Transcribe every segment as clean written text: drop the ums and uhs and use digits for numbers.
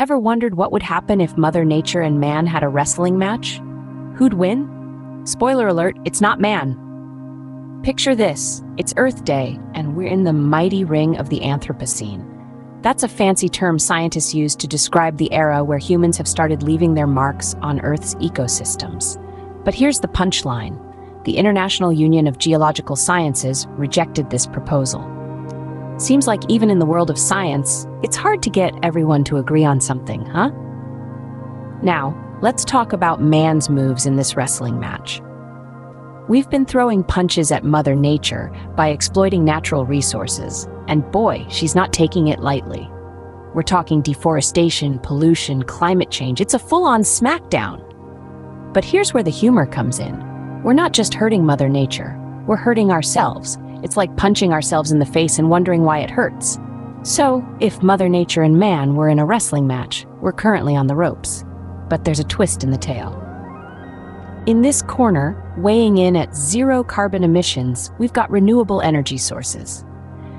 Ever wondered what would happen if Mother Nature and man had a wrestling match? Who'd win? Spoiler alert, it's not man. Picture this, it's Earth Day, and we're in the mighty ring of the Anthropocene. That's a fancy term scientists use to describe the era where humans have started leaving their marks on Earth's ecosystems. But here's the punchline. The International Union of Geological Sciences rejected this proposal. Seems like even in the world of science, it's hard to get everyone to agree on something, huh? Now, let's talk about man's moves in this wrestling match. We've been throwing punches at Mother Nature by exploiting natural resources, and boy, she's not taking it lightly. We're talking deforestation, pollution, climate change. It's a full-on smackdown. But here's where the humor comes in. We're not just hurting Mother Nature, we're hurting ourselves. It's like punching ourselves in the face and wondering why it hurts. So, if Mother Nature and man were in a wrestling match, we're currently on the ropes. But there's a twist in the tale. In this corner, weighing in at 0 carbon emissions, we've got renewable energy sources.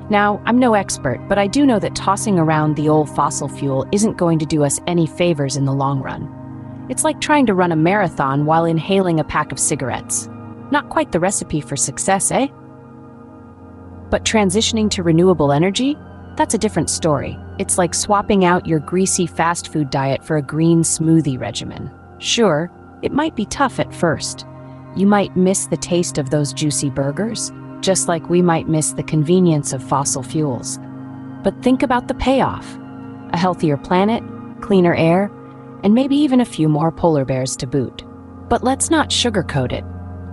Now, I'm no expert, but I do know that tossing around the old fossil fuel isn't going to do us any favors in the long run. It's like trying to run a marathon while inhaling a pack of cigarettes. Not quite the recipe for success, eh? But transitioning to renewable energy? That's a different story. It's like swapping out your greasy fast food diet for a green smoothie regimen. Sure, it might be tough at first. You might miss the taste of those juicy burgers, just like we might miss the convenience of fossil fuels. But think about the payoff. A healthier planet, cleaner air, and maybe even a few more polar bears to boot. But let's not sugarcoat it.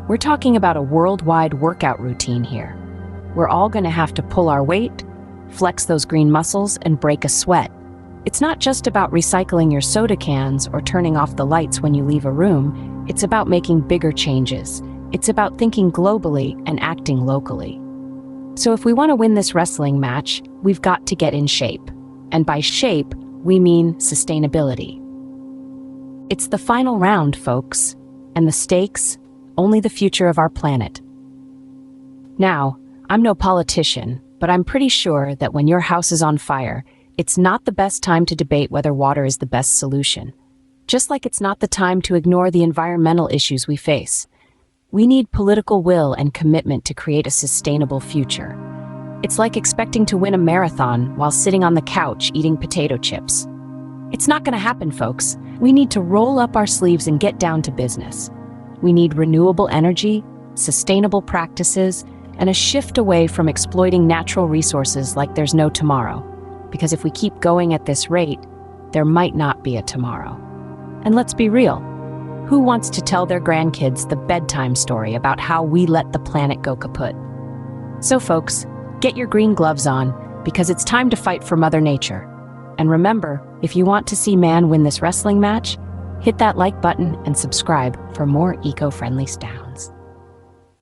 We're talking about a worldwide workout routine here. We're all going to have to pull our weight, flex those green muscles, and break a sweat. It's not just about recycling your soda cans or turning off the lights when you leave a room. It's about making bigger changes. It's about thinking globally and acting locally. So if we want to win this wrestling match, we've got to get in shape. And by shape, we mean sustainability. It's the final round, folks, and the stakes, only the future of our planet. Now, I'm no politician, but I'm pretty sure that when your house is on fire, it's not the best time to debate whether water is the best solution. Just like it's not the time to ignore the environmental issues we face. We need political will and commitment to create a sustainable future. It's like expecting to win a marathon while sitting on the couch eating potato chips. It's not going to happen, folks. We need to roll up our sleeves and get down to business. We need renewable energy, sustainable practices, and a shift away from exploiting natural resources like there's no tomorrow. Because if we keep going at this rate, there might not be a tomorrow. And let's be real. Who wants to tell their grandkids the bedtime story about how we let the planet go kaput? So folks, get your green gloves on, because it's time to fight for Mother Nature. And remember, if you want to see man win this wrestling match, hit that like button and subscribe for more eco-friendly sounds.